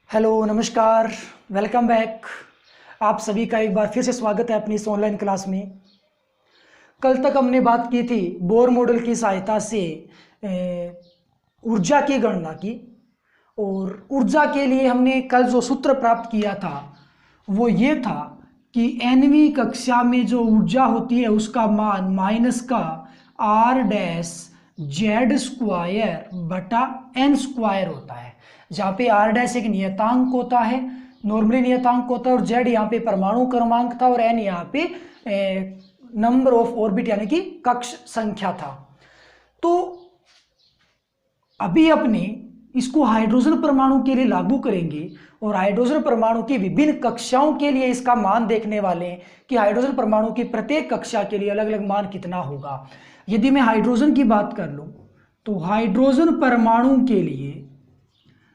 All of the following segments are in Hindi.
हेलो नमस्कार, वेलकम बैक। आप सभी का एक बार फिर से स्वागत है अपनी इस ऑनलाइन क्लास में। कल तक हमने बात की थी बोर मॉडल की सहायता से ऊर्जा की गणना की, और ऊर्जा के लिए हमने कल जो सूत्र प्राप्त किया था वो ये था कि nवीं कक्षा में जो ऊर्जा होती है उसका मान माइनस का आर डैश जेड स्क्वायर बटा एन स्क्वायर होता है, जहाँ पे आर डैश एक नियतांक होता है, नॉर्मली नियतांक होता है, और जेड यहाँ पे परमाणु क्रमांक था, और एन यहाँ पे नंबर ऑफ ऑर्बिट यानी कि कक्ष संख्या था। तो अभी अपने इसको हाइड्रोजन परमाणु के लिए लागू करेंगे और हाइड्रोजन परमाणु की विभिन्न कक्षाओं के लिए इसका मान देखने वाले हैं कि हाइड्रोजन परमाणु की प्रत्येक कक्षा के लिए अलग अलग मान कितना होगा। यदि मैं हाइड्रोजन की बात कर लूं तो हाइड्रोजन परमाणु के लिए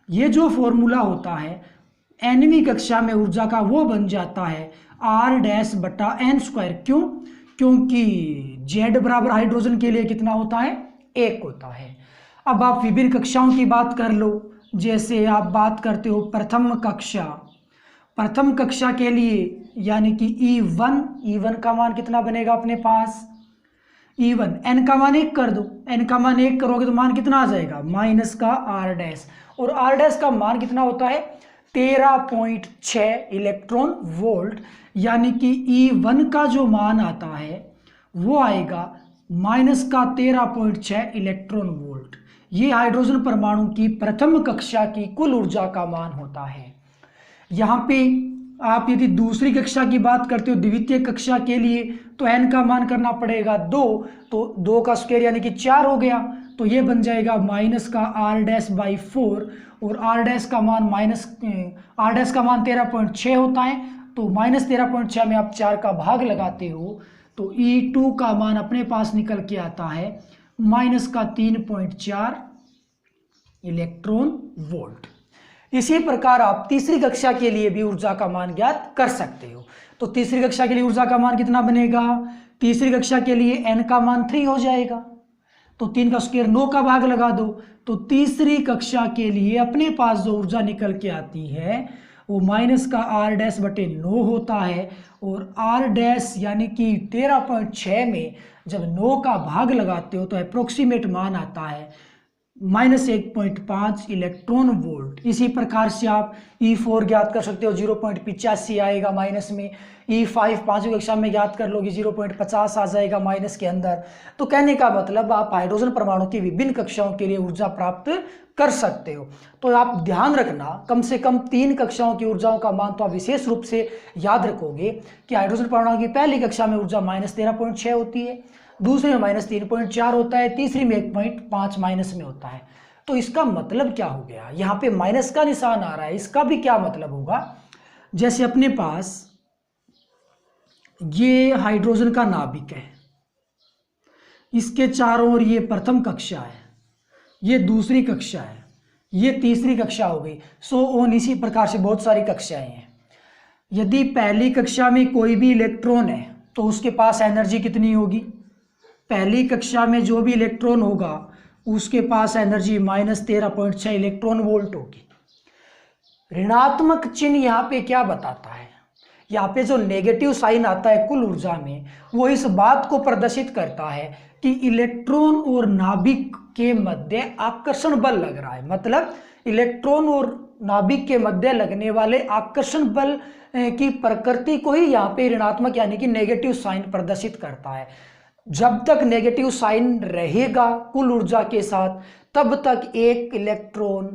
ये जो फॉर्मूला होता है nवीं कक्षा में ऊर्जा का वो बन जाता है आर डैश बटा एन स्क्वायर। क्यों? क्योंकि जेड बराबर हाइड्रोजन के लिए कितना होता है? 1 होता है। अब आप विभिन्न कक्षाओं की बात कर लो, जैसे आप बात करते हो प्रथम कक्षा के लिए यानी कि E1 का मान कितना बनेगा अपने पास? E1 n का मान 1 कर दो, n का मान 1 करोगे तो मान कितना आ जाएगा? माइनस का आर डैश, और आर डैश का मान कितना होता है? 13.6 इलेक्ट्रॉन वोल्ट, यानी कि E1 का जो मान आता है वो आएगा माइनस का 13.6 इलेक्ट्रॉन वोल्ट। ये हाइड्रोजन परमाणु की प्रथम कक्षा की कुल ऊर्जा का मान होता है। यहाँ पे आप यदि दूसरी कक्षा की बात करते हो, द्वितीय कक्षा के लिए, तो n का मान करना पड़ेगा 2, तो 2 का स्क्वायर यानी कि 4 हो गया, तो ये बन जाएगा माइनस का आर डैश बाई 4, और आर डैश का मान 13.6 होता है, तो माइनस 13.6 में आप 4 का भाग लगाते हो तो E2 का मान अपने पास निकल के आता है माइनस का 3.4 इलेक्ट्रॉन वोल्ट। इसी प्रकार आप तीसरी कक्षा के लिए भी ऊर्जा का मान ज्ञात कर सकते हो। तो तीसरी कक्षा के लिए ऊर्जा का मान कितना बनेगा? तीसरी कक्षा के लिए n का मान 3 हो जाएगा, तो 3 का स्क्वायर 9 का भाग लगा दो, तो तीसरी कक्षा के लिए अपने पास जो ऊर्जा निकल के आती है वो माइनस का आर डैश बटे 9 होता है, और आर डैश यानी कि 13.6 में जब 9 का भाग लगाते हो तो अप्रोक्सीमेट मान आता है माइनस 1.5 इलेक्ट्रॉन वोल्ट। इसी प्रकार से आप E4 ज्ञात कर सकते हो, 0.85 आएगा माइनस में। E5 पांचवी कक्षा में ज्ञात कर लोगे, 0.50 आ जाएगा माइनस के अंदर। तो कहने का मतलब आप हाइड्रोजन परमाणु की विभिन्न कक्षाओं के लिए ऊर्जा प्राप्त कर सकते हो। तो आप ध्यान रखना, कम से कम 3 कक्षाओं की ऊर्जाओं का मान तो आप विशेष रूप से याद रखोगे कि हाइड्रोजन परमाणु की पहली कक्षा में ऊर्जा माइनस 13.6 होती है, दूसरे में माइनस 3.4 होता है, तीसरी में 1.5 माइनस में होता है। तो इसका मतलब क्या हो गया? यहाँ पे माइनस का निशान आ रहा है, इसका भी क्या मतलब होगा? जैसे अपने पास ये हाइड्रोजन का नाभिक है, इसके चारों ओर ये प्रथम कक्षा है, ये दूसरी कक्षा है, ये तीसरी कक्षा हो गई, सो ऑन। इसी प्रकार से बहुत सारी कक्षाएं हैं। यदि पहली कक्षा में कोई भी इलेक्ट्रॉन है तो उसके पास एनर्जी कितनी होगी? पहली कक्षा में जो भी इलेक्ट्रॉन होगा उसके पास एनर्जी माइनस 13.6 इलेक्ट्रॉन वोल्ट होगी। ऋणात्मक चिन्ह यहाँ पे क्या बताता है? यहाँ पे जो नेगेटिव साइन आता है कुल ऊर्जा में, वो इस बात को प्रदर्शित करता है कि इलेक्ट्रॉन और नाभिक के मध्य आकर्षण बल लग रहा है। मतलब इलेक्ट्रॉन और नाभिक के मध्य लगने वाले आकर्षण बल की प्रकृति को ही यहाँ पे ऋणात्मक यानी कि नेगेटिव साइन प्रदर्शित करता है। जब तक नेगेटिव साइन रहेगा कुल ऊर्जा के साथ, तब तक एक इलेक्ट्रॉन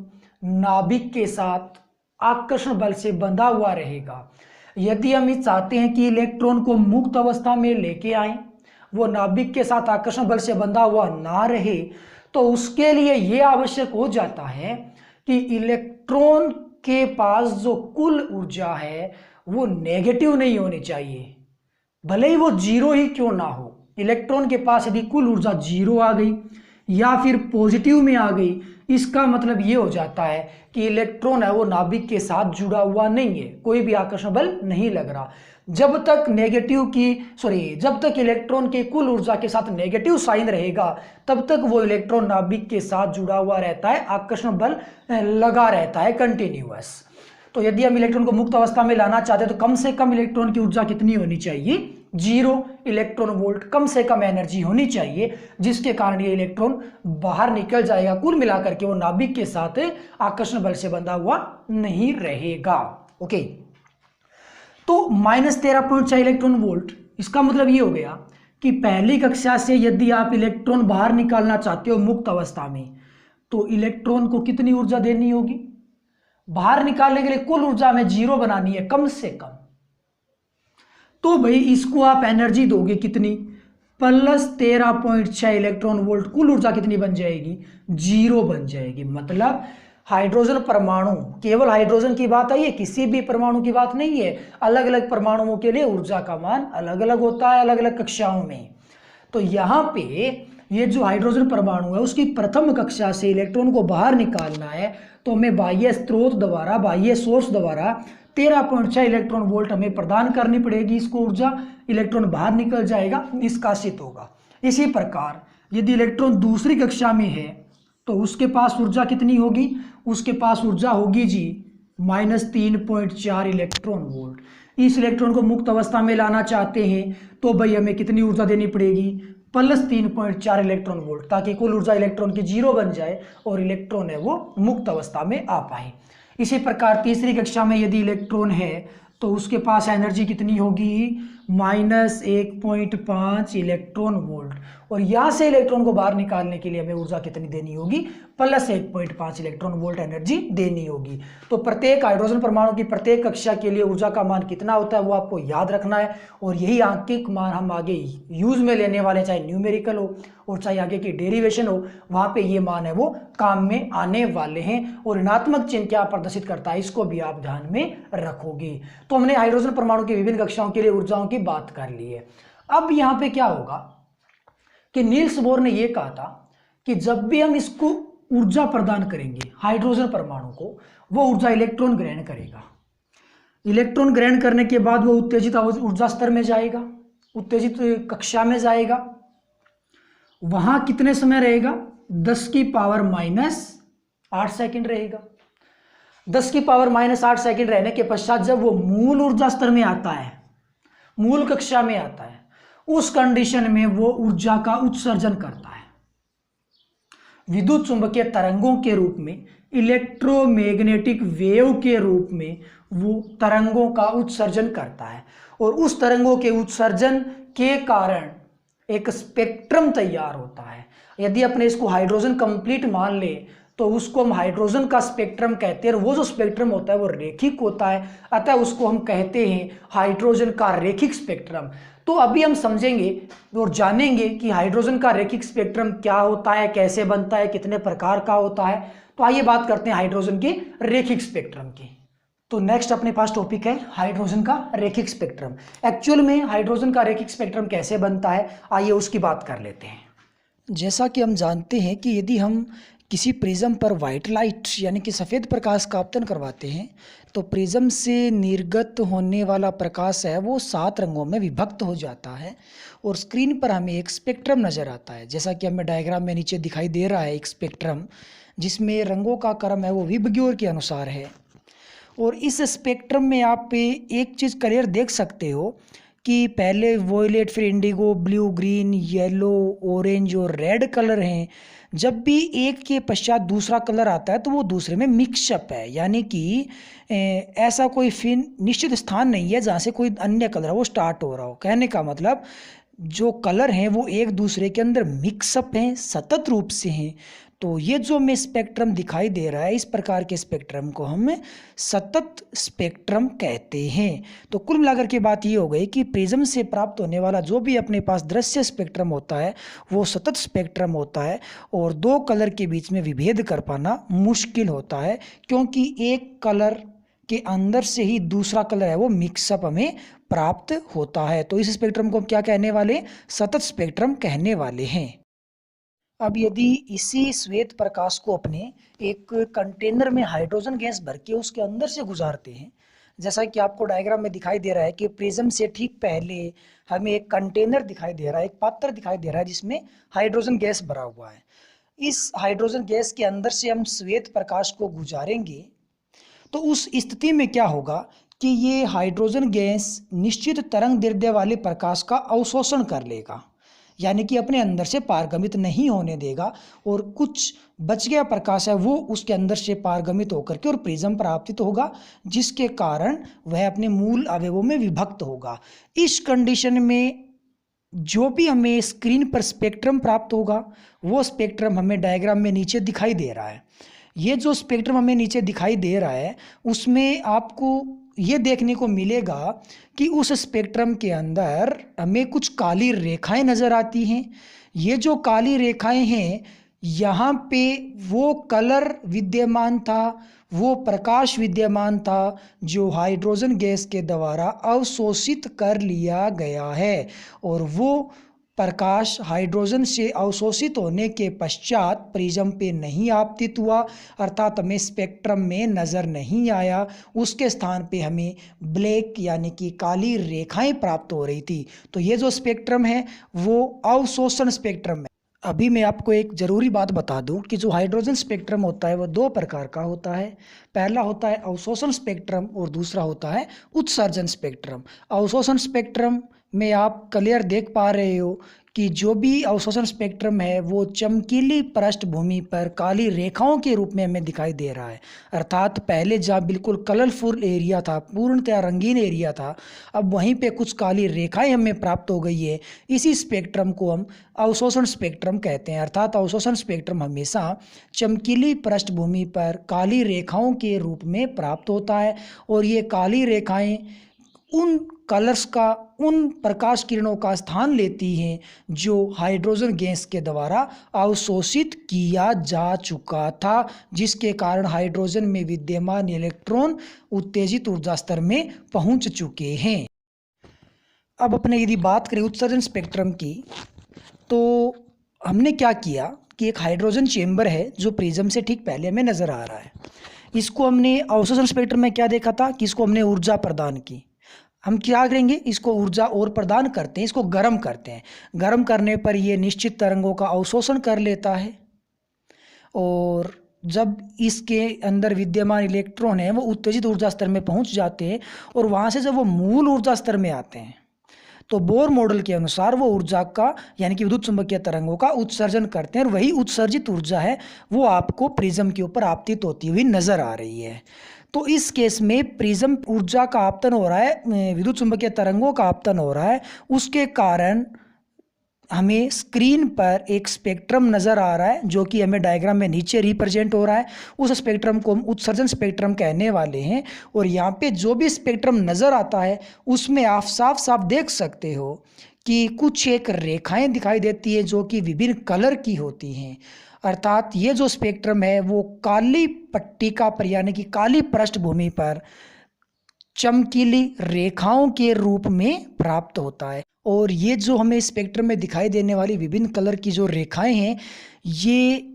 नाभिक के साथ आकर्षण बल से बंधा हुआ रहेगा। यदि हम चाहते हैं कि इलेक्ट्रॉन को मुक्त अवस्था में लेके आए, वो नाभिक के साथ आकर्षण बल से बंधा हुआ ना रहे, तो उसके लिए ये आवश्यक हो जाता है कि इलेक्ट्रॉन के पास जो कुल ऊर्जा है वो नेगेटिव नहीं होनी चाहिए, भले ही वो जीरो ही क्यों ना हो। इलेक्ट्रॉन के पास यदि कुल ऊर्जा जीरो आ गई या फिर पॉजिटिव में आ गई, इसका मतलब ये हो जाता है कि इलेक्ट्रॉन है वो नाभिक के साथ जुड़ा हुआ नहीं है, कोई भी आकर्षण बल नहीं लग रहा। जब तक इलेक्ट्रॉन के कुल ऊर्जा के साथ नेगेटिव साइन रहेगा, तब तक वो इलेक्ट्रॉन नाभिक के साथ जुड़ा हुआ रहता है, आकर्षण बल लगा रहता है कंटिन्यूअस। तो यदि हम इलेक्ट्रॉन को मुक्त अवस्था में लाना चाहते हैं तो कम से कम इलेक्ट्रॉन की ऊर्जा कितनी होनी चाहिए, 0 इलेक्ट्रॉन वोल्ट कम से कम एनर्जी होनी चाहिए, जिसके कारण ये इलेक्ट्रॉन बाहर निकल जाएगा। कुल मिलाकर के वो नाभिक के साथ आकर्षण बल से बंधा हुआ नहीं रहेगा। ओके, तो -13.4 इलेक्ट्रॉन वोल्ट, इसका मतलब ये हो गया कि पहली कक्षा से यदि आप इलेक्ट्रॉन बाहर निकालना चाहते हो मुक्त अवस्था में, तो इलेक्ट्रॉन को कितनी ऊर्जा देनी होगी, बाहर निकालने के लिए कुल ऊर्जा में 0 बनानी है कम से कम। तो भाई इसको आप एनर्जी दोगे कितनी, +13.6 इलेक्ट्रॉन वोल्ट, कुल ऊर्जा कितनी बन जाएगी, 0 बन जाएगी। मतलब हाइड्रोजन परमाणु, केवल हाइड्रोजन की बात है, ये किसी भी परमाणु की बात नहीं है, अलग अलग परमाणुओं के लिए ऊर्जा का मान अलग अलग होता है, अलग अलग कक्षाओं में। तो यहाँ पे ये जो हाइड्रोजन परमाणु है उसकी प्रथम कक्षा से इलेक्ट्रॉन को बाहर निकालना है, तो हमें बाह्य स्रोत द्वारा, बाह्य सोर्स द्वारा 13.6 इलेक्ट्रॉन वोल्ट हमें प्रदान करनी पड़ेगी इसको ऊर्जा, इलेक्ट्रॉन बाहर निकल जाएगा, निष्कासित होगा। इसी प्रकार यदि इलेक्ट्रॉन दूसरी कक्षा में है तो उसके पास ऊर्जा कितनी होगी, उसके पास ऊर्जा होगी जी -3.4 इलेक्ट्रॉन वोल्ट। इस इलेक्ट्रॉन को मुक्त अवस्था में लाना चाहते हैं तो भाई हमें कितनी ऊर्जा देनी पड़ेगी, +3.4 इलेक्ट्रॉन वोल्ट, ताकि कुल ऊर्जा इलेक्ट्रॉन की 0 बन जाए और इलेक्ट्रॉन है वो मुक्त अवस्था में आ पाए। इसी प्रकार तीसरी कक्षा में यदि इलेक्ट्रॉन है तो उसके पास एनर्जी कितनी होगी, -1.5 इलेक्ट्रॉन वोल्ट, और यहाँ से इलेक्ट्रॉन को बाहर निकालने के लिए हमें ऊर्जा कितनी देनी होगी, +1.5 इलेक्ट्रॉन वोल्ट एनर्जी देनी होगी। तो प्रत्येक हाइड्रोजन परमाणु की प्रत्येक कक्षा के लिए ऊर्जा का मान कितना होता है वो आपको याद रखना है, और यही आंकिक मान हम आगे यूज में लेने वाले, चाहे न्यूमेरिकल हो और चाहे आगे की डेरिवेशन हो, वहाँ पे ये मान है वो काम में आने वाले हैं। और ऋणात्मक चिन्ह क्या प्रदर्शित करता है इसको भी आप ध्यान में रखोगे। तो हमने हाइड्रोजन परमाणु की विभिन्न कक्षाओं के लिए ऊर्जाओं की बात कर ली है। अब यहाँ पे क्या होगा कि नील्स बोर ने यह कहा था कि जब भी हम इसको ऊर्जा प्रदान करेंगे हाइड्रोजन परमाणु को, वो ऊर्जा इलेक्ट्रॉन ग्रहण करेगा। इलेक्ट्रॉन ग्रहण करने के बाद वो उत्तेजित ऊर्जा स्तर में जाएगा, उत्तेजित कक्षा में जाएगा, वहां कितने समय रहेगा, 10⁻⁻8 सेकंड रहेगा। 10⁻⁻8 सेकंड रहने के पश्चात जब वो मूल ऊर्जा स्तर में आता है, मूल कक्षा में आता है, उस कंडीशन में वो ऊर्जा का उत्सर्जन करता है विद्युत चुंबकीय तरंगों के रूप में, इलेक्ट्रोमैग्नेटिक वेव के रूप में वो तरंगों का उत्सर्जन करता है। और उस तरंगों के उत्सर्जन के कारण एक स्पेक्ट्रम तैयार होता है। यदि अपने इसको हाइड्रोजन कंप्लीट मान ले तो उसको हम हाइड्रोजन का स्पेक्ट्रम कहते हैं, और वो जो स्पेक्ट्रम होता है वो रेखिक होता है, अतः उसको हम कहते हैं हाइड्रोजन का रेखिक स्पेक्ट्रम। तो अभी हम समझेंगे और जानेंगे कि हाइड्रोजन का रेखिक स्पेक्ट्रम क्या होता है, कैसे बनता है, कितने प्रकार का होता है। तो आइए बात करते हैं हाइड्रोजन के रेखिक स्पेक्ट्रम की। तो नेक्स्ट अपने पास टॉपिक है हाइड्रोजन का रेखिक स्पेक्ट्रम। एक्चुअल में हाइड्रोजन का रेखिक स्पेक्ट्रम कैसे बनता है, आइए उसकी बात कर लेते हैं। जैसा कि हम जानते हैं कि यदि हम किसी प्रिज्म पर वाइट लाइट यानी कि सफ़ेद प्रकाश का आपतन करवाते हैं तो प्रिज्म से निर्गत होने वाला प्रकाश है वो 7 रंगों में विभक्त हो जाता है, और स्क्रीन पर हमें एक स्पेक्ट्रम नज़र आता है, जैसा कि हमें डायग्राम में नीचे दिखाई दे रहा है एक स्पेक्ट्रम, जिसमें रंगों का क्रम है वो विबग्योर के अनुसार है। और इस स्पेक्ट्रम में आप एक चीज़ क्लियर देख सकते हो कि पहले वॉयलेट, फिर Indigo, blue, green, yellow, orange और रेड कलर हैं। जब भी एक के पश्चात दूसरा कलर आता है तो वो दूसरे में मिक्सअप है, यानी कि ऐसा कोई फिर निश्चित स्थान नहीं है जहाँ से कोई अन्य कलर वो स्टार्ट हो रहा हो। कहने का मतलब जो कलर हैं वो एक दूसरे के अंदर मिक्सअप हैं, सतत रूप से हैं। तो ये जो हमें स्पेक्ट्रम दिखाई दे रहा है, इस प्रकार के स्पेक्ट्रम को हम सतत स्पेक्ट्रम कहते हैं। तो कुल मिलाकर के बात ये हो गई कि प्रिज्म से प्राप्त होने वाला जो भी अपने पास दृश्य स्पेक्ट्रम होता है वो सतत स्पेक्ट्रम होता है, और 2 कलर के बीच में विभेद कर पाना मुश्किल होता है, क्योंकि एक कलर के अंदर से ही दूसरा कलर है वो मिक्सअप हमें प्राप्त होता है। तो इस स्पेक्ट्रम को हम क्या कहने वाले, सतत स्पेक्ट्रम कहने वाले हैं। अब यदि इसी श्वेत प्रकाश को अपने एक कंटेनर में हाइड्रोजन गैस भर के उसके अंदर से गुजारते हैं, जैसा कि आपको डायग्राम में दिखाई दे रहा है कि प्रिज्म से ठीक पहले हमें एक कंटेनर दिखाई दे रहा है, एक पात्र दिखाई दे रहा है जिसमें हाइड्रोजन गैस भरा हुआ है। इस हाइड्रोजन गैस के अंदर से हम श्वेत प्रकाश को गुजारेंगे तो उस स्थिति में क्या होगा कि ये हाइड्रोजन गैस निश्चित तरंग दैर्ध्य वाले प्रकाश का अवशोषण कर लेगा, यानी कि अपने अंदर से पारगमित नहीं होने देगा, और कुछ बच गया प्रकाश है वो उसके अंदर से पारगमित होकर के और प्रिज्म पर आपतित होगा, जिसके कारण वह अपने मूल अवयवों में विभक्त होगा। इस कंडीशन में जो भी हमें स्क्रीन पर स्पेक्ट्रम प्राप्त होगा वो स्पेक्ट्रम हमें डायग्राम में नीचे दिखाई दे रहा है। ये जो स्पेक्ट्रम हमें नीचे दिखाई दे रहा है उसमें आपको ये देखने को मिलेगा कि उस स्पेक्ट्रम के अंदर हमें कुछ काली रेखाएं नज़र आती हैं। ये जो काली रेखाएं हैं, यहाँ पे वो कलर विद्यमान था, वो प्रकाश विद्यमान था जो हाइड्रोजन गैस के द्वारा अवशोषित कर लिया गया है, और वो प्रकाश हाइड्रोजन से अवशोषित होने के पश्चात प्रिज्म पे नहीं आपतित हुआ, अर्थात हमें स्पेक्ट्रम में नज़र नहीं आया। उसके स्थान पे हमें ब्लैक यानी कि काली रेखाएं प्राप्त हो रही थी। तो ये जो स्पेक्ट्रम है वो अवशोषण स्पेक्ट्रम है। अभी मैं आपको एक ज़रूरी बात बता दूं कि जो हाइड्रोजन स्पेक्ट्रम होता है वो दो प्रकार का होता है। पहला होता है अवशोषण स्पेक्ट्रम और दूसरा होता है उत्सर्जन स्पेक्ट्रम। अवशोषण स्पेक्ट्रम में आप क्लियर देख पा रहे हो कि जो भी अवशोषण स्पेक्ट्रम है वो चमकीली पृष्ठभूमि पर काली रेखाओं के रूप में हमें दिखाई दे रहा है। अर्थात पहले जहाँ बिल्कुल कलरफुल एरिया था, पूर्णतः रंगीन एरिया था, अब वहीं पे कुछ काली रेखाएं हमें प्राप्त हो गई है। इसी स्पेक्ट्रम को हम अवशोषण स्पेक्ट्रम कहते हैं। अर्थात अवशोषण स्पेक्ट्रम हमेशा चमकीली पृष्ठभूमि पर काली रेखाओं के रूप में प्राप्त होता है, और ये काली रेखाएं उन कलर्स का, उन प्रकाश किरणों का स्थान लेती हैं जो हाइड्रोजन गैस के द्वारा अवशोषित किया जा चुका था, जिसके कारण हाइड्रोजन में विद्यमान इलेक्ट्रॉन उत्तेजित ऊर्जा स्तर में पहुंच चुके हैं। अब अपने यदि बात करें उत्सर्जन स्पेक्ट्रम की, तो हमने क्या किया कि एक हाइड्रोजन चेंबर है जो प्रिज्म से ठीक पहले हमें नज़र आ रहा है। इसको हमने अवशोषण स्पेक्ट्रम में क्या देखा था कि इसको हमने ऊर्जा प्रदान की। हम क्या करेंगे, इसको ऊर्जा और प्रदान करते हैं, इसको गर्म करते हैं। गर्म करने पर ये निश्चित तरंगों का अवशोषण कर लेता है, और जब इसके अंदर विद्यमान इलेक्ट्रॉन है वो उत्तेजित ऊर्जा स्तर में पहुंच जाते हैं, और वहाँ से जब वो मूल ऊर्जा स्तर में आते हैं तो बोर मॉडल के अनुसार वो ऊर्जा का यानी कि विद्युत चुंबकीय तरंगों का उत्सर्जन करते हैं, और वही उत्सर्जित ऊर्जा है वो आपको प्रिज्म के ऊपर आपतित होती हुई नज़र आ रही है। तो इस केस में प्रिज्म ऊर्जा का आपतन हो रहा है, विद्युत चुंबकीय तरंगों का आपतन हो रहा है, उसके कारण हमें स्क्रीन पर एक स्पेक्ट्रम नज़र आ रहा है जो कि हमें डायग्राम में नीचे रिप्रेजेंट हो रहा है। उस स्पेक्ट्रम को हम उत्सर्जन स्पेक्ट्रम कहने वाले हैं, और यहाँ पे जो भी स्पेक्ट्रम नज़र आता है उसमें आप साफ साफ देख सकते हो कि कुछ एक रेखाएं दिखाई देती है जो कि विभिन्न कलर की होती हैं। अर्थात ये जो स्पेक्ट्रम है वो काली पट्टिका पर यानी कि काली पृष्ठभूमि पर चमकीली रेखाओं के रूप में प्राप्त होता है, और ये जो हमें स्पेक्ट्रम में दिखाई देने वाली विभिन्न कलर की जो रेखाएं हैं ये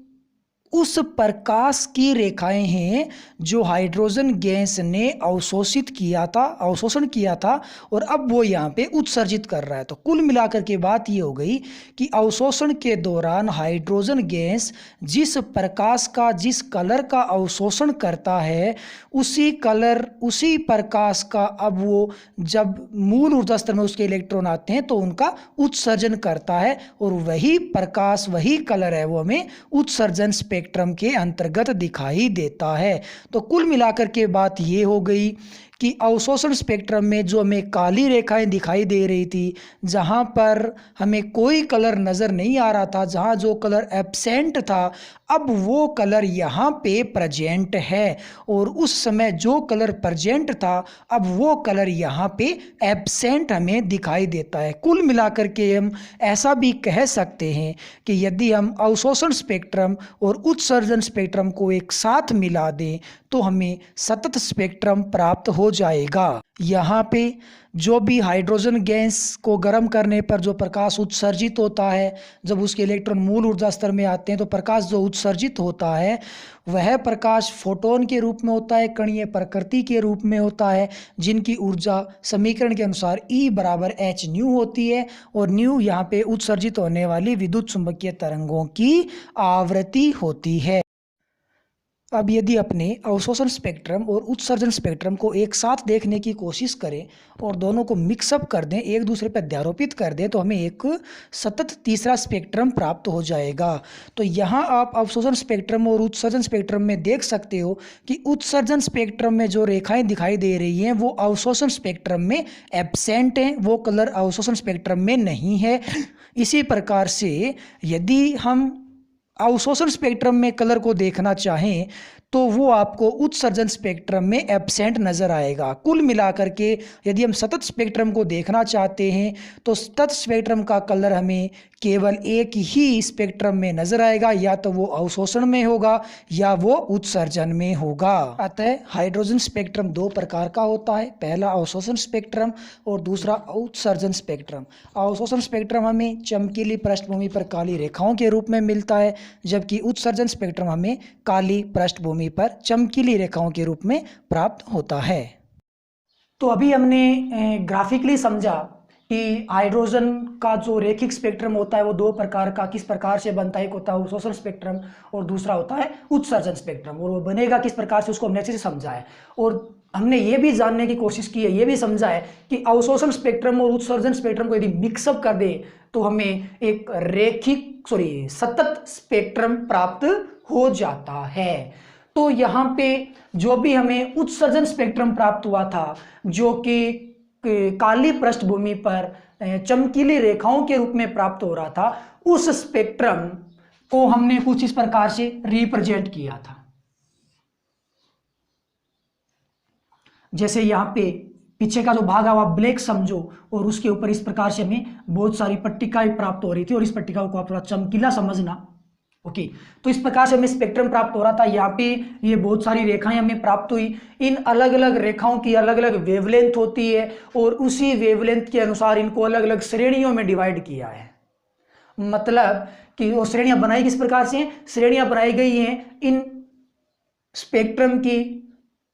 उस प्रकाश की रेखाएं हैं जो हाइड्रोजन गैस ने अवशोषित किया था, अवशोषण किया था, और अब वो यहाँ पे उत्सर्जित कर रहा है। तो कुल मिलाकर के बात ये हो गई कि अवशोषण के दौरान हाइड्रोजन गैस जिस प्रकाश का, जिस कलर का अवशोषण करता है, उसी कलर, उसी प्रकाश का अब वो जब मूल ऊर्जा स्तर में उसके इलेक्ट्रॉन आते हैं तो उनका उत्सर्जन करता है, और वही प्रकाश, वही कलर है वो हमें उत्सर्जन स्पेक्ट्रम के अंतर्गत दिखाई देता है। तो कुल मिलाकर के बात ये हो गई कि अवशोषण स्पेक्ट्रम में जो हमें काली रेखाएं दिखाई दे रही थी, जहाँ पर हमें कोई कलर नज़र नहीं आ रहा था, जहाँ जो कलर एब्सेंट था, अब वो कलर यहाँ पे प्रेजेंट है, और उस समय जो कलर प्रेजेंट था अब वो कलर यहाँ पे एब्सेंट हमें दिखाई देता है। कुल मिलाकर के हम ऐसा भी कह सकते हैं कि यदि हम अवशोषण स्पेक्ट्रम और उत्सर्जन स्पेक्ट्रम को एक साथ मिला दें तो हमें सतत स्पेक्ट्रम प्राप्त हो जाएगा। यहाँ पे जो भी हाइड्रोजन गैस को गर्म करने पर जो प्रकाश उत्सर्जित होता है, जब उसके इलेक्ट्रॉन मूल ऊर्जा स्तर में आते हैं तो प्रकाश जो उत्सर्जित होता है वह प्रकाश फोटोन के रूप में होता है, कणीय प्रकृति के रूप में होता है, जिनकी ऊर्जा समीकरण के अनुसार E बराबर h न्यू होती है, और न्यू यहाँ पे उत्सर्जित होने वाली विद्युत चुंबकीय तरंगों की आवृत्ति होती है। अब यदि अपने अवशोषण स्पेक्ट्रम और उत्सर्जन स्पेक्ट्रम को एक साथ देखने की कोशिश करें और दोनों को मिक्सअप कर दें, एक दूसरे पर अध्यारोपित कर दें, तो हमें एक सतत तीसरा स्पेक्ट्रम प्राप्त हो जाएगा। तो यहाँ आप अवशोषण स्पेक्ट्रम और उत्सर्जन स्पेक्ट्रम में देख सकते हो कि उत्सर्जन स्पेक्ट्रम में जो रेखाएं दिखाई दे रही हैं वो अवशोषण स्पेक्ट्रम में एब्सेंट हैं, वो कलर अवशोषण स्पेक्ट्रम में नहीं है। इसी प्रकार से यदि हम अवशोषण स्पेक्ट्रम में कलर को देखना चाहें तो वो आपको उत्सर्जन स्पेक्ट्रम में एब्सेंट नज़र आएगा। कुल मिलाकर के यदि हम सतत स्पेक्ट्रम को देखना चाहते हैं तो सतत स्पेक्ट्रम का कलर हमें केवल एक ही स्पेक्ट्रम में नज़र आएगा, या तो वो अवशोषण में होगा या वो उत्सर्जन में होगा। अतः हाइड्रोजन स्पेक्ट्रम दो प्रकार का होता है, पहला अवशोषण स्पेक्ट्रम और दूसरा उत्सर्जन स्पेक्ट्रम। अवशोषण स्पेक्ट्रम हमें चमकीली पृष्ठभूमि पर काली रेखाओं के रूप में मिलता है, जबकि उत्सर्जन स्पेक्ट्रम हमें काली पृष्ठभूमि पर चमकीली रेखाओं के रूप में प्राप्त होता है। तो अभी हमने ग्राफिकली समझा कि हाइड्रोजन का जो रेखिक स्पेक्ट्रम होता है वो दो प्रकार का किस प्रकार से बनता है। एक होता है अवशोषण स्पेक्ट्रम और दूसरा होता है उत्सर्जन स्पेक्ट्रम, और वो बनेगा किस प्रकार से उसको हमने अच्छे से समझा है। और हमने ये भी जानने की कोशिश की है, ये भी समझा है कि अवशोषण स्पेक्ट्रम और उत्सर्जन स्पेक्ट्रम को यदि मिक्सअप कर दे तो हमें एक सतत स्पेक्ट्रम प्राप्त हो जाता है। तो यहाँ पे जो भी हमें उत्सर्जन स्पेक्ट्रम प्राप्त हुआ था, जो कि काली पृष्ठभूमि पर चमकीली रेखाओं के रूप में प्राप्त हो रहा था, उस स्पेक्ट्रम को हमने कुछ इस प्रकार से रिप्रेजेंट किया था। जैसे यहाँ पे पीछे का जो भाग है वह ब्लैक समझो, और उसके ऊपर इस प्रकार से हमें बहुत सारी पट्टिकाएं प्राप्त हो रही थी, और इस पट्टिकाओं को आप थोड़ा चमकीला समझना। ओके, तो इस प्रकार से हमें स्पेक्ट्रम प्राप्त हो रहा था। यहाँ पे ये बहुत सारी रेखाएं हमें प्राप्त हुई। इन अलग अलग रेखाओं की अलग अलग वेवलेंथ होती है, और उसी वेवलेंथ के अनुसार इनको अलग अलग श्रेणियों में डिवाइड किया है। मतलब कि वो श्रेणियां बनाई किस प्रकार से हैं? श्रेणियां बनाई गई हैं इन स्पेक्ट्रम की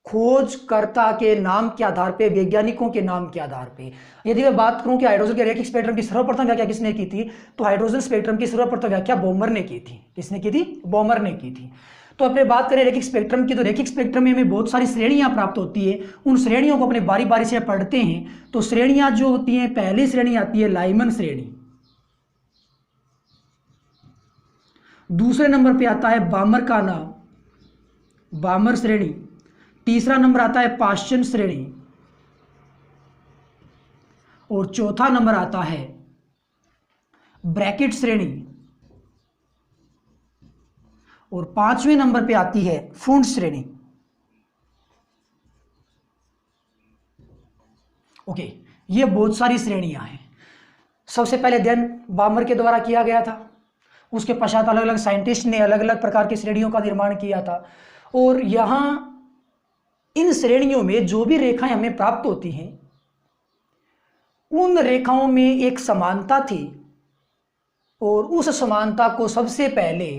खोजकर्ता के नाम के आधार पे, वैज्ञानिकों के नाम के आधार पे। यदि मैं बात करूं कि हाइड्रोजन के रेखिक स्पेक्ट्रम की सर्वप्रथम व्याख्या किसने की थी, तो हाइड्रोजन स्पेक्ट्रम की सर्वप्रथम व्याख्या बोमर ने की थी। किसने की थी? बोमर ने की थी। तो अपने बात करें रेखिक स्पेक्ट्रम की, तो रेखिक स्पेक्ट्रम में हमें बहुत सारी श्रेणियां प्राप्त होती है। उन श्रेणियों को अपने बारी बारी से पढ़ते हैं। तो श्रेणियां जो होती हैं, पहली श्रेणी आती है लाइमन श्रेणी, दूसरे नंबर पे आता है बामर का नाम, बामर श्रेणी। तीसरा नंबर आता है पाश्चन श्रेणी, और चौथा नंबर आता है ब्रैकेट श्रेणी, और पांचवें नंबर पे आती है फुंड श्रेणी। ओके, ये बहुत सारी श्रेणियां हैं। सबसे पहले अध्ययन बामर के द्वारा किया गया था, उसके पश्चात अलग अलग साइंटिस्ट ने अलग अलग प्रकार की श्रेणियों का निर्माण किया था। और यहां इन श्रेणियों में जो भी रेखाएं हमें प्राप्त होती हैं, उन रेखाओं में एक समानता थी, और उस समानता को सबसे पहले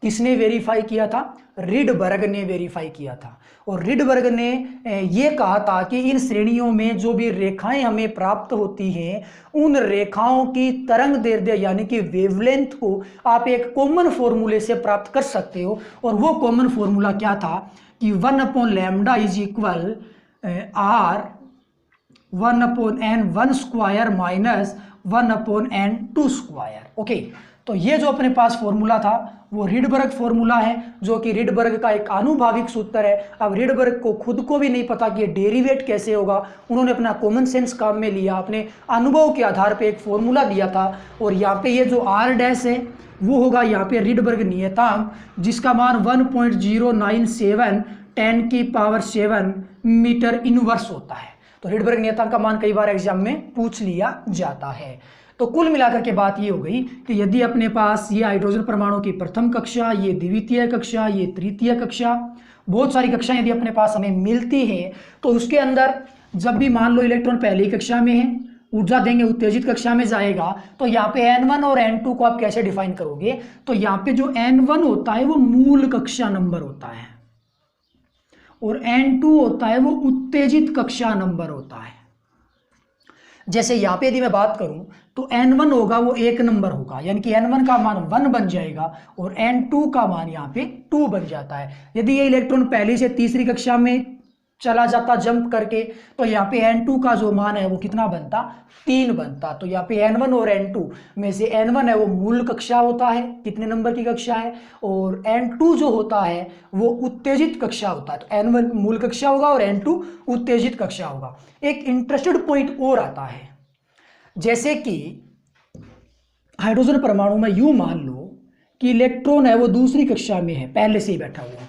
किसने वेरीफाई किया था? रिडबर्ग ने वेरीफाई किया था। और रिडबर्ग ने यह कहा था कि इन श्रेणियों में जो भी रेखाएं हमें प्राप्त होती हैं, उन रेखाओं की तरंग दैर्ध्य यानी कि वेवलेंथ को आप एक कॉमन फॉर्मूले से प्राप्त कर सकते हो। और वो कॉमन फॉर्मूला क्या था कि 1/λ is equal R 1/n1 square minus 1/n2 square. Okay, तो ये जो अपने पास फॉर्मूला था वो रिडबर्ग फॉर्मूला है, जो कि रिडबर्ग का एक आनुभाविक सूत्र है। अब रिडबर्ग को खुद को भी नहीं पता कि ये डेरिवेट कैसे होगा, उन्होंने अपना कॉमन सेंस काम में लिया, अपने अनुभव के आधार पे एक फॉर्मूला दिया था। और यहाँ पे ये जो आर डैश है वो होगा यहाँ पे रिडबर्ग नियतांक, जिसका मान 1.097 10⁻⁷ मीटर इनवर्स होता है। तो रिडबर्ग नियतांक का मान कई बार एग्जाम में पूछ लिया जाता है। तो कुल मिलाकर के बात ये हो गई कि यदि अपने पास ये हाइड्रोजन परमाणु की प्रथम कक्षा, ये द्वितीय कक्षा, ये तृतीय कक्षा, बहुत सारी कक्षाएं यदि अपने पास हमें मिलती हैं, तो उसके अंदर जब भी मान लो इलेक्ट्रॉन पहली कक्षा में है, ऊर्जा देंगे उत्तेजित कक्षा में जाएगा, तो यहाँ पे N1 और N2 को आप कैसे डिफाइन करोगे? तो यहाँ पे जो N1 होता है वो मूल कक्षा नंबर होता है, और N2 होता है वो उत्तेजित कक्षा नंबर होता है। जैसे यहाँ पे यदि मैं बात करूं तो n1 होगा वो 1 नंबर होगा, यानी कि n1 का मान 1 बन जाएगा और n2 का मान यहाँ पे 2 बन जाता है। यदि ये इलेक्ट्रॉन पहली से तीसरी कक्षा में चला जाता जंप करके तो यहाँ पे n2 का जो मान है वो कितना बनता, 3 बनता। तो यहाँ पे n1 और n2 में से n1 है वो मूल कक्षा होता है, कितने नंबर की कक्षा है, और n2 जो होता है वो उत्तेजित कक्षा होता है। तो n1 मूल कक्षा होगा और n2 उत्तेजित कक्षा होगा। एक इंटरेस्टेड पॉइंट और आता है, जैसे कि हाइड्रोजन परमाणु में यूं मान लो कि इलेक्ट्रॉन है वो दूसरी कक्षा में है, पहले से ही बैठा हुआ,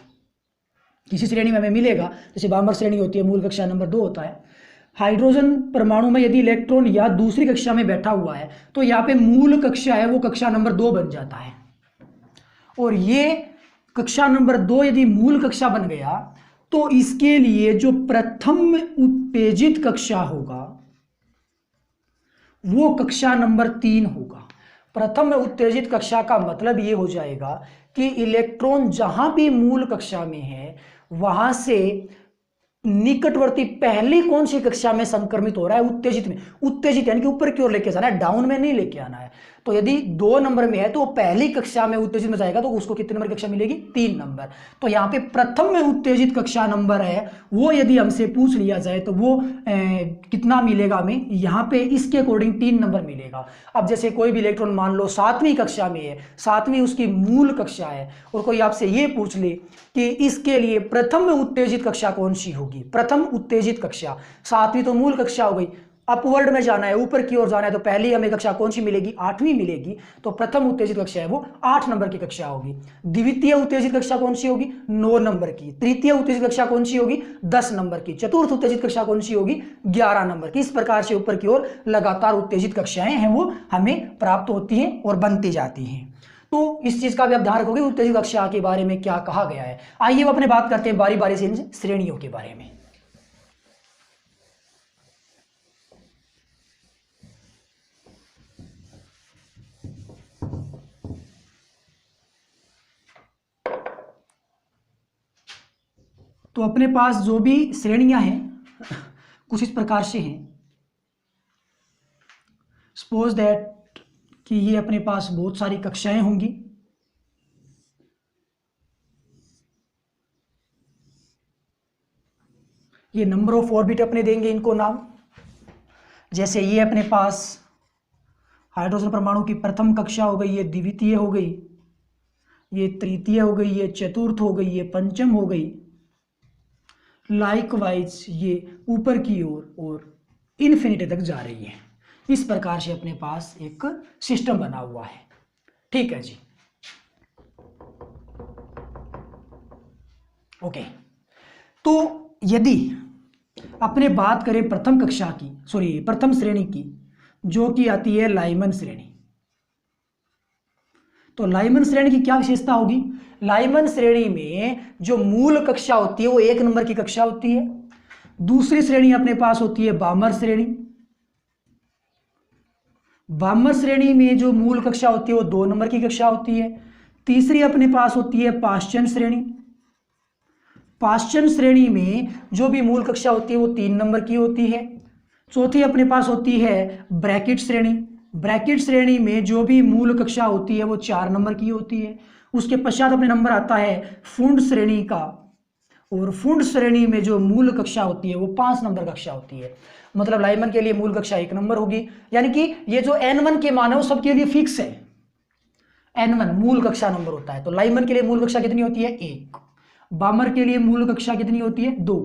किसी श्रेणी में हमें मिलेगा, जैसे बामर श्रेणी होती है, मूल कक्षा नंबर 2 होता है। हाइड्रोजन परमाणु में यदि इलेक्ट्रॉन या दूसरी कक्षा में बैठा हुआ है तो यहाँ पे मूल कक्षा है वो कक्षा नंबर 2 बन जाता है, और ये कक्षा नंबर 2 यदि मूल कक्षा बन गया तो इसके लिए जो प्रथम उत्तेजित कक्षा होगा वो कक्षा नंबर 3 होगा। प्रथम उत्तेजित कक्षा का मतलब ये हो जाएगा कि इलेक्ट्रॉन जहां भी मूल कक्षा में है वहां से निकटवर्ती पहली कौन सी कक्षा में संक्रमित हो रहा है, उत्तेजित में। उत्तेजित यानी कि ऊपर की ओर लेके जाना है, डाउन में नहीं लेके आना है। तो यदि 2 नंबर में है तो पहली कक्षा में उत्तेजित में जाएगा तो उसको कितने नंबर की कक्षा मिलेगी, 3 नंबर। तो यहाँ पे प्रथम में उत्तेजित कक्षा नंबर है वो यदि हमसे पूछ लिया जाए तो वो कितना मिलेगा हमें, यहाँ पे इसके अकॉर्डिंग 3 नंबर मिलेगा। अब जैसे कोई भी इलेक्ट्रॉन मान लो 7वीं कक्षा में है, 7वीं उसकी मूल कक्षा है, और कोई आपसे ये पूछ ले कि इसके लिए प्रथम उत्तेजित कक्षा कौन सी होगी, प्रथम उत्तेजित कक्षा, 7वीं तो मूल कक्षा हो गई, अपवर्ड में जाना है, ऊपर की ओर जाना है, तो पहली हमें कक्षा कौन सी मिलेगी, 8वीं मिलेगी। तो प्रथम उत्तेजित कक्षा है वो 8 नंबर की कक्षा होगी। द्वितीय उत्तेजित कक्षा कौन सी होगी, 9 नंबर की। तृतीय उत्तेजित कक्षा कौन सी होगी, 10 नंबर की। चतुर्थ उत्तेजित कक्षा कौन सी होगी, 11 नंबर की। इस प्रकार से ऊपर की ओर लगातार उत्तेजित कक्षाएं हैं वो हमें प्राप्त होती हैं और बनती जाती हैं। तो इस चीज का भी आप ध्यान रखोगे उत्तेजित कक्षा के बारे में क्या कहा गया है। आइए अपने बात करते हैं बारी बारी से इन श्रेणियों के बारे में। तो अपने पास जो भी श्रेणियां हैं कुछ इस प्रकार से हैं। सपोज दैट कि ये अपने पास बहुत सारी कक्षाएं होंगी। ये नंबर ऑफ ऑर्बिट अपने देंगे इनको नाम। जैसे ये अपने पास हाइड्रोजन परमाणु की प्रथम कक्षा हो गई, ये द्वितीय हो गई, ये तृतीय हो गई, ये चतुर्थ हो गई, ये पंचम हो गई। लाइकवाइज ये ऊपर की ओर और इन्फिनिटी तक जा रही है। इस प्रकार से अपने पास एक सिस्टम बना हुआ है। ठीक है जी, ओके। तो यदि अपने बात करें प्रथम कक्षा की, प्रथम श्रेणी की, जो कि आती है लाइमन श्रेणी, तो लाइमन श्रेणी की क्या विशेषता होगी, लाइमन श्रेणी में जो मूल कक्षा होती है वो 1 नंबर की कक्षा होती है। दूसरी श्रेणी अपने पास होती है बामर श्रेणी। बामर श्रेणी में जो मूल कक्षा होती है वो 2 नंबर की कक्षा होती है। तीसरी अपने पास होती है पाश्चन श्रेणी। पाश्चन श्रेणी में जो भी मूल कक्षा होती है वो 3 नंबर की होती है। चौथी अपने पास होती है ब्रैकेट श्रेणी। ब्रैकेट श्रेणी में जो भी मूल कक्षा होती है वो 4 नंबर की होती है। उसके पश्चात अपने नंबर आता है फुंड श्रेणी का, और फुंड श्रेणी में जो मूल कक्षा होती है वो 5 नंबर कक्षा होती है। मतलब लाइमन के लिए मूल कक्षा 1 नंबर होगी, यानी कि ये जो n1 के मान है वो सबके लिए फिक्स है। n1 मूल कक्षा नंबर होता है। तो लाइमन के लिए मूल कक्षा कितनी होती है, 1। बामर के लिए मूल कक्षा कितनी होती है, 2।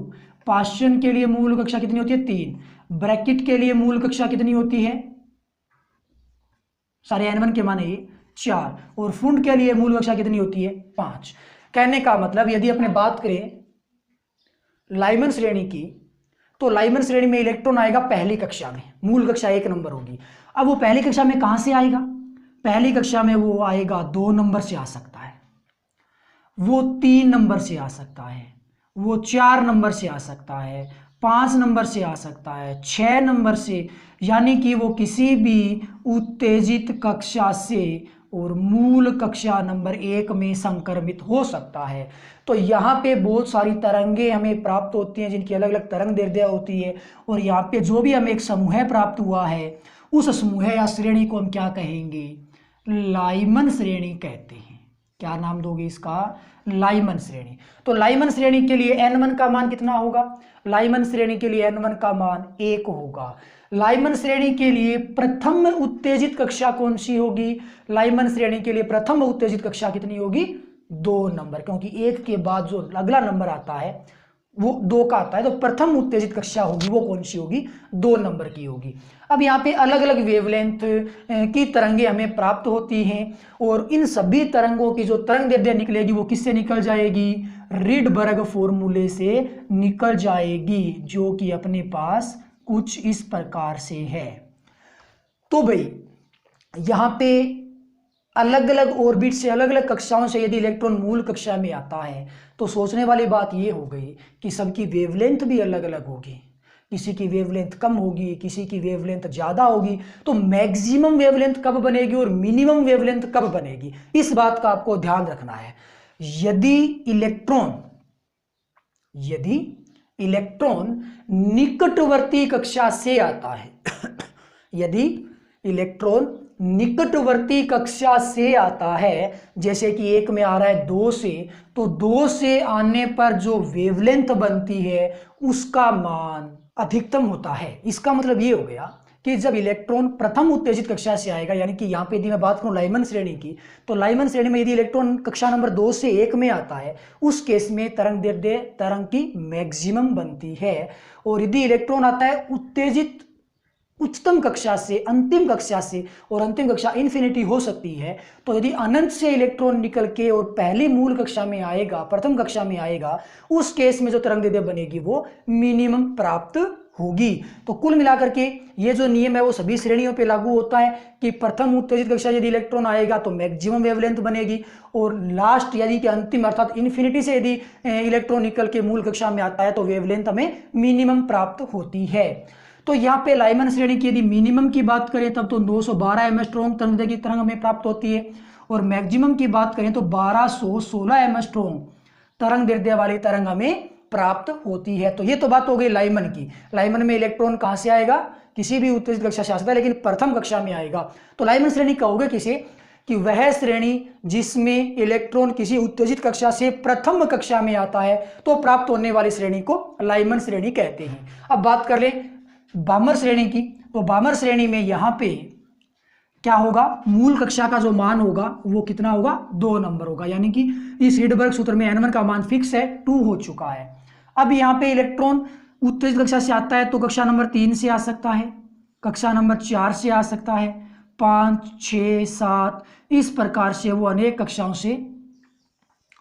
पाश्चन के लिए मूल कक्षा कितनी होती है, 3। ब्रैकेट के लिए मूल कक्षा कितनी होती है, सारे n1 के मान है 4। और फुंड के लिए मूल कक्षा कितनी होती है, 5। कहने का मतलब यदि अपने बात करें लाइमन श्रेणी की, तो लाइमन श्रेणी में इलेक्ट्रॉन आएगा पहली कक्षा में, मूल कक्षा 1 नंबर होगी। अब वो पहली कक्षा में कहां से आएगा, पहली कक्षा में वो आएगा 2 नंबर से आ सकता है, वो 3 नंबर से आ सकता है, वो 4 नंबर से आ सकता है, 5 नंबर से आ सकता है, 6 नंबर से, यानी कि वो किसी भी उत्तेजित कक्षा से और मूल कक्षा नंबर 1 में संक्रमित हो सकता है। तो यहाँ पे बहुत सारी तरंगे हमें प्राप्त होती हैं जिनकी अलग अलग तरंग दैर्ध्य होती है, और यहाँ पे जो भी हमें एक समूह प्राप्त हुआ है उस समूह या श्रेणी को हम क्या कहेंगे, लाइमन श्रेणी कहते हैं। क्या नाम दोगे इसका, लाइमन श्रेणी। तो लाइमन श्रेणी के लिए n1 का मान कितना होगा, लाइमन श्रेणी के लिए n1 का मान 1 होगा। लाइमन श्रेणी के लिए प्रथम उत्तेजित कक्षा कौन सी होगी, लाइमन श्रेणी के लिए प्रथम उत्तेजित कक्षा कितनी होगी, 2 नंबर, क्योंकि 1 के बाद जो अगला नंबर आता है वो 2 का आता है, तो प्रथम उत्तेजित कक्षा होगी वो कौन सी होगी, 2 नंबर की होगी। अब यहाँ पे अलग अलग वेवलेंथ की तरंगे हमें प्राप्त होती हैं, और इन सभी तरंगों की जो तरंग दैर्ध्य निकलेगी वो किससे निकल जाएगी, रिडबर्ग फॉर्मूले से निकल जाएगी, जो कि अपने पास कुछ इस प्रकार से है। तो भाई यहाँ पे अलग अलग ऑर्बिट से, अलग अलग कक्षाओं से यदि इलेक्ट्रॉन मूल कक्षा में आता है तो सोचने वाली बात ये हो गई कि सबकी वेवलेंथ भी अलग अलग होगी, किसी की वेवलेंथ कम होगी, किसी की वेवलेंथ ज़्यादा होगी। तो मैक्सिमम वेवलेंथ कब बनेगी और मिनिमम वेवलेंथ कब बनेगी, इस बात का आपको ध्यान रखना है। यदि इलेक्ट्रॉन निकटवर्ती कक्षा से आता है यदि इलेक्ट्रॉन निकटवर्ती कक्षा से आता है, जैसे कि एक में आ रहा है 2 से, तो 2 से आने पर जो वेवलेंथ बनती है उसका मान अधिकतम होता है। इसका मतलब ये हो गया कि जब इलेक्ट्रॉन प्रथम उत्तेजित कक्षा से आएगा, यानी कि यहाँ पे यदि मैं बात करूँ लाइमन श्रेणी की, तो लाइमन श्रेणी में यदि इलेक्ट्रॉन कक्षा नंबर 2 से 1 में आता है, उस केस में तरंग दैर्ध्य तरंग की मैक्सिमम बनती है। और यदि इलेक्ट्रॉन आता है उत्तेजित उच्चतम कक्षा से, अंतिम कक्षा से, और अंतिम कक्षा इन्फिनिटी हो सकती है, तो यदि अनंत से इलेक्ट्रॉन निकल के और पहली मूल कक्षा में आएगा, प्रथम कक्षा में आएगा, उस केस में जो तरंग दैर्ध्य बनेगी वो मिनिमम प्राप्त होगी। तो कुल मिलाकर के ये जो नियम है वो सभी श्रेणियों पे लागू होता है कि प्रथम उत्तेजित कक्षा यदि इलेक्ट्रॉन आएगा तो मैक्सिमम वेवलेंथ बनेगी, और लास्ट यानी कि अंतिम अर्थात इन्फिनिटी से यदि इलेक्ट्रॉन निकल के मूल कक्षा में आता है तो वेवलेंथ हमें मिनिमम प्राप्त होती है। तो यहाँ पे लाइमन श्रेणी की यदि मिनिमम की बात करें तब तो 912 एंगस्ट्रॉम तरंग की तरंग हमें प्राप्त होती है, और मैक्सिमम की बात करें तो 1216 एंगस्ट्रॉम तरंग दैर्ध्य वाली तरंग हमें प्राप्त होती है। तो ये तो बात हो गई लाइमन की। लाइमन में इलेक्ट्रॉन कहाँ से आएगा, किसी भी उत्तेजित कक्षा से आ सकता है, लेकिन प्रथम कक्षा में आएगा। तो लाइमन श्रेणी कहोगे किसे, कि वह श्रेणी जिसमें इलेक्ट्रॉन किसी उत्तेजित कक्षा से प्रथम कक्षा में आता है तो प्राप्त होने वाली श्रेणी को लाइमन श्रेणी कहते हैं। अब बात कर लें बामर श्रेणी की, तो बामर श्रेणी में यहाँ पे क्या होगा, मूल कक्षा का जो मान होगा वो कितना होगा, 2 नंबर होगा, यानी कि इस रिडबर्ग सूत्र में n1 का मान फिक्स है, 2 हो चुका है। अब यहाँ पे इलेक्ट्रॉन उत्तेजित कक्षा से आता है तो कक्षा नंबर 3 से आ सकता है, कक्षा नंबर 4 से आ सकता है, 5, 6, 7, इस प्रकार से वो अनेक कक्षाओं से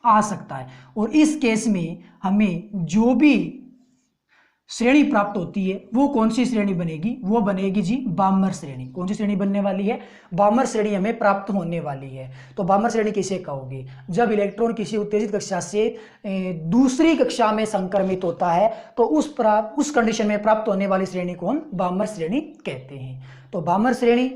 आ सकता है। और इस केस में हमें जो भी श्रेणी प्राप्त होती है वो कौन सी श्रेणी बनेगी, वो बनेगी जी बामर श्रेणी। कौन सी श्रेणी बनने वाली है, बामर श्रेणी हमें प्राप्त होने वाली है। तो बामर श्रेणी किसे कहोगे, जब इलेक्ट्रॉन किसी उत्तेजित कक्षा से दूसरी कक्षा में संक्रमित होता है तो उस कंडीशन में प्राप्त होने वाली श्रेणी को हम बामर श्रेणी कहते हैं। तो बामर श्रेणी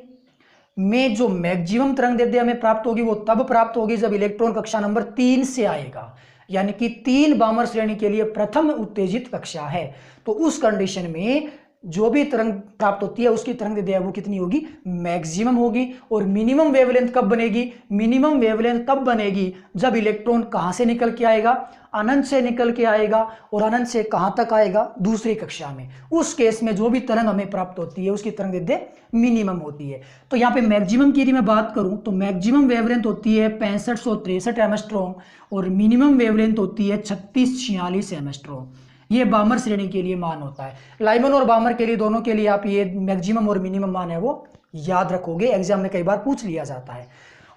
में जो मैक्सिमम तरंग दैर्ध्य हमें प्राप्त होगी वो तब प्राप्त होगी जब इलेक्ट्रॉन कक्षा नंबर 3 से आएगा, यानी कि 3 बामर श्रेणी के लिए प्रथम उत्तेजित कक्षा है। तो उस कंडीशन में जो भी तरंग प्राप्त होती है उसकी तरंग दैर्ध्य वो कितनी होगी, मैक्सिमम होगी। और मिनिमम वेवलेंथ कब बनेगी, मिनिमम वेवलेंथ तब बनेगी जब इलेक्ट्रॉन कहाँ से निकल के आएगा, अनंत से निकल के आएगा, और अनंत से कहाँ तक आएगा, दूसरी कक्षा में। उस केस में जो भी तरंग हमें प्राप्त होती है उसकी तरंग दैर्ध्य मिनिमम होती है। तो यहाँ पे मैक्सिमम की यदि मैं बात करूँ तो मैक्सिमम वेवलेंथ होती है 6563 एंगस्ट्रॉम, और मिनिमम वेवलेंथ होती है 3646 एंगस्ट्रॉम। ये बामर श्रेणी के लिए मान होता है। लाइमन और बामर के लिए दोनों के लिए आप ये मैक्सिमम और मिनिमम मान है वो याद रखोगे, एग्जाम में कई बार पूछ लिया जाता है।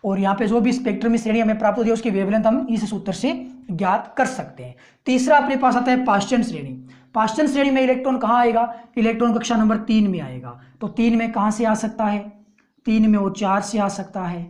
और यहाँ पे जो भी स्पेक्ट्रम श्रेणी हमें प्राप्त होती है उसकी वेवलेंथ हम इस सूत्र से ज्ञात कर सकते हैं। तीसरा अपने पास आता है पाश्चन श्रेणी। पाश्चन श्रेणी में इलेक्ट्रॉन कहाँ आएगा, इलेक्ट्रॉन कक्षा नंबर 3 में आएगा। तो 3 में कहाँ से आ सकता है, 3 में वो 4 से आ सकता है,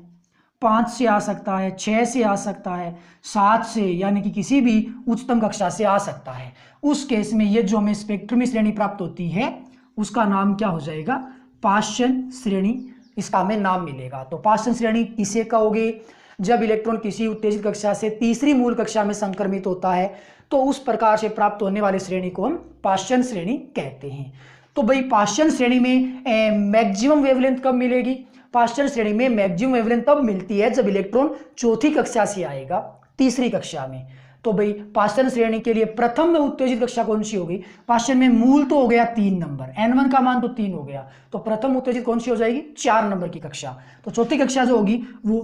5 से आ सकता है, 6 से आ सकता है, 7 से, यानी कि किसी भी उच्चतम कक्षा से आ सकता है। उस केस में ये जो हमें स्पेक्ट्रमी श्रेणी प्राप्त होती है उसका नाम क्या हो जाएगा, पाश्चन श्रेणी इसका हमें नाम मिलेगा। तो पाश्चन श्रेणी किसे कहोगे? जब इलेक्ट्रॉन किसी उत्तेजित कक्षा से तीसरी मूल कक्षा में संक्रमित होता है तो उस प्रकार से प्राप्त होने वाली श्रेणी को हम पाश्चन श्रेणी कहते हैं। तो भाई पाश्चन श्रेणी में मैक्सिमम वेवलेंथ कब मिलेगी? पाश्चन श्रेणी में मैक्सिमम वेवलेंथ तब मिलती है जब इलेक्ट्रॉन चौथी कक्षा से आएगा तीसरी कक्षा में। तो भाई पाश्चन श्रेणी के लिए प्रथम उत्तेजित कक्षा कौन सी होगी? पाश्चन में मूल तो हो गया 3 नंबर, n1 का मान तो 3 हो गया, तो प्रथम उत्तेजित कौन सी हो जाएगी? 4 नंबर की कक्षा। तो चौथी कक्षा जो होगी वो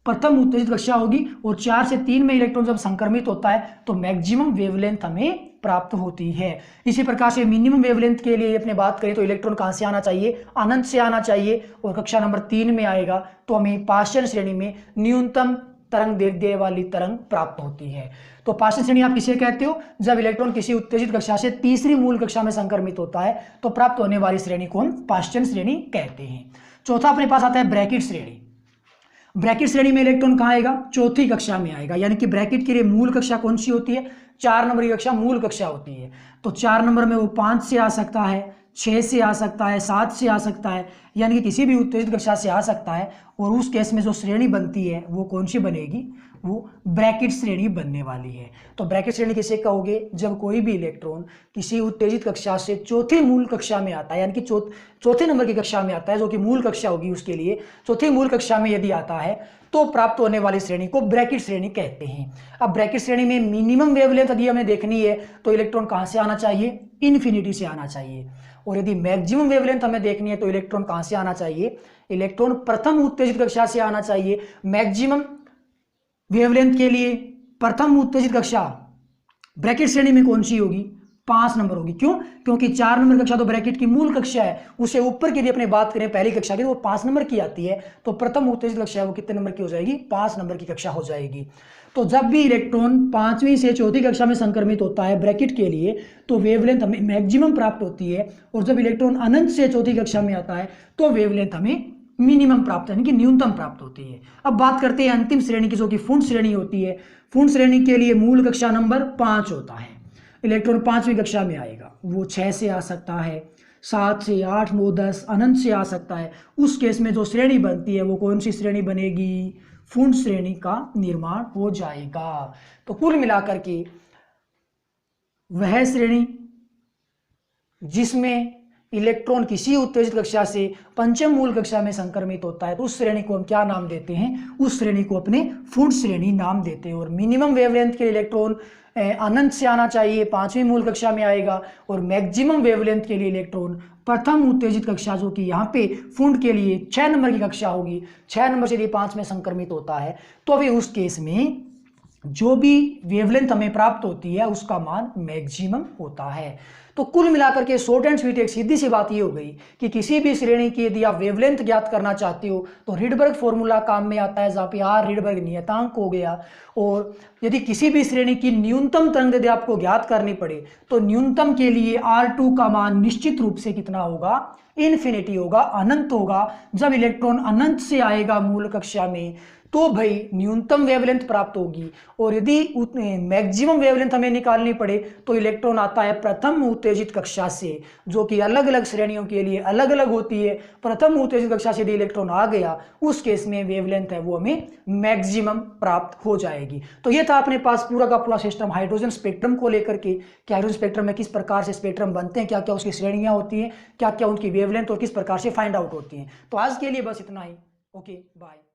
प्रथम उत्तेजित कक्षा होगी और 4 से 3 में इलेक्ट्रॉन जब संक्रमित होता है तो मैक्सिमम वेवलेंथ हमें प्राप्त होती है। इसी प्रकार से मिनिमम वेवलेंथ के लिए अपने बात करें तो इलेक्ट्रॉन कहां से आना चाहिए? अनंत से आना चाहिए और कक्षा नंबर 3 में आएगा तो हमें पाश्चन श्रेणी में न्यूनतम तरंग दैर्ध्य वाली तरंग प्राप्त होती है। तो पाश्चन श्रेणी आप किसे कहते हो? जब इलेक्ट्रॉन किसी उत्तेजित कक्षा से तीसरी मूल कक्षा में संक्रमित होता है तो प्राप्त होने वाली श्रेणी को हम पाश्चन श्रेणी कहते हैं। चौथा अपने पास आता है ब्रैकेट श्रेणी। ब्रैकेट श्रेणी में इलेक्ट्रॉन कहाँ आएगा? चौथी कक्षा में आएगा, यानी कि ब्रैकेट के लिए मूल कक्षा कौन सी होती है? 4 नंबर की कक्षा मूल कक्षा होती है। तो 4 नंबर में वो 5 से आ सकता है, 6 से आ सकता है, 7 से आ सकता है, यानी कि किसी भी उत्तेजित कक्षा से आ सकता है। और उस केस में जो श्रेणी बनती है वो कौन सी बनेगी? वो ब्रैकेट श्रेणी बनने वाली है। तो ब्रैकेट श्रेणी किसे कहोगे? जब कोई भी इलेक्ट्रॉन किसी उत्तेजित कक्षा से चौथी मूल कक्षा में आता है, यानी कि चौथे नंबर की कक्षा में आता है, जो कि मूल कक्षा होगी उसके लिए, चौथी मूल कक्षा में यदि आता है तो प्राप्त होने वाली श्रेणी को ब्रैकेट श्रेणी कहते हैं। अब ब्रैकेट श्रेणी में मिनिमम वेवलेंथ यदि हमें देखनी है तो इलेक्ट्रॉन कहां से आना चाहिए? इन्फिनिटी से आना चाहिए। और यदि मैक्सिमम वेवलेंथ हमें देखनी है तो इलेक्ट्रॉन कहां से आना चाहिए? इलेक्ट्रॉन प्रथम उत्तेजित कक्षा से आना चाहिए। मैक्सिमम वेवलेंथ के लिए प्रथम उत्तेजित कक्षा ब्रैकेट श्रेणी में कौन सी होगी? 5 नंबर होगी। क्यों? क्योंकि 4 नंबर कक्षा तो ब्रैकेट की मूल कक्षा है, उससे ऊपर की यदि अपने बात करें पहली कक्षा की तो वो 5 नंबर की आती है। तो प्रथम उत्तेजित कक्षा है वो कितने नंबर की हो जाएगी? 5 नंबर की कक्षा हो जाएगी। तो जब भी इलेक्ट्रॉन 5वीं से चौथी कक्षा में संक्रमित होता है ब्रैकेट के लिए तो वेवलेंथ हमें मैक्सिमम प्राप्त होती है, और जब इलेक्ट्रॉन अनंत से चौथी कक्षा में आता है तो वेवलेंथ हमें मिनिमम प्राप्त यानी कि न्यूनतम प्राप्त होती है। अब बात करते हैं अंतिम श्रेणी की, जो कि फुंड श्रेणी होती है। फुंड श्रेणी के लिए मूल कक्षा नंबर 5 होता है। इलेक्ट्रॉन 5वीं कक्षा में आएगा, वो 6 से आ सकता है, 7 से 8, 9, 10 अनंत से आ सकता है। उस केस में जो श्रेणी बनती है वो कौन सी श्रेणी बनेगी? फुंड श्रेणी का निर्माण हो जाएगा। तो कुल मिलाकर के वह श्रेणी जिसमें इलेक्ट्रॉन किसी उत्तेजित कक्षा से पंचम मूल कक्षा में संक्रमित होता है तो उस श्रेणी को हम क्या नाम देते हैं? उस श्रेणी को अपने फुंड श्रेणी नाम देते हैं। और मिनिमम वेवलेंथ के इलेक्ट्रॉन अनंत से आना चाहिए, 5वीं मूल कक्षा में आएगा, और मैक्सिमम वेवलेंथ के लिए इलेक्ट्रॉन प्रथम उत्तेजित कक्षा, जो कि यहाँ पे फुंड के लिए 6 नंबर की कक्षा होगी, 6 नंबर से यदि 5 में संक्रमित होता है तो अभी उस केस में जो भी वेवलेंथ हमें प्राप्त होती है उसका मान मैक्सिमम होता है। तो कुल मिलाकर के शॉर्ट एंड स्वीट एक सीधी सी बात ये हो गई कि किसी भी श्रेणी की यदि आप वेवलेंथ ज्ञात करना चाहते हो तो रिडबर्ग फॉर्मूला काम में आता है, जहाँ पे आर रिडबर्ग नियतांक हो गया। और यदि किसी भी श्रेणी की न्यूनतम तरंग यदि आपको ज्ञात करनी पड़े तो न्यूनतम के लिए R2 का मान निश्चित रूप से कितना होगा? इन्फिनिटी होगा, अनंत होगा। जब इलेक्ट्रॉन अनंत से आएगा मूल कक्षा में तो भाई न्यूनतम वेवलेंथ प्राप्त होगी। और यदि मैक्सिमम वेवलेंथ हमें निकालनी पड़े तो इलेक्ट्रॉन आता है प्रथम उत्तेजित कक्षा से, जो कि अलग अलग श्रेणियों के लिए अलग अलग होती है। प्रथम उत्तेजित कक्षा से यदि इलेक्ट्रॉन आ गया उस केस में वेवलेंथ है वो हमें मैक्सिमम प्राप्त हो जाएगी। तो ये था अपने पास पूरा का पूरा सिस्टम हाइड्रोजन स्पेक्ट्रम को लेकर के, कि हाइड्रोजन स्पेक्ट्रम में किस प्रकार से स्पेक्ट्रम बनते हैं, क्या क्या उसकी श्रेणियां होती हैं, क्या क्या उनकी वेवलेंथ और किस प्रकार से फाइंड आउट होती हैं। तो आज के लिए बस इतना ही। Okay, bye.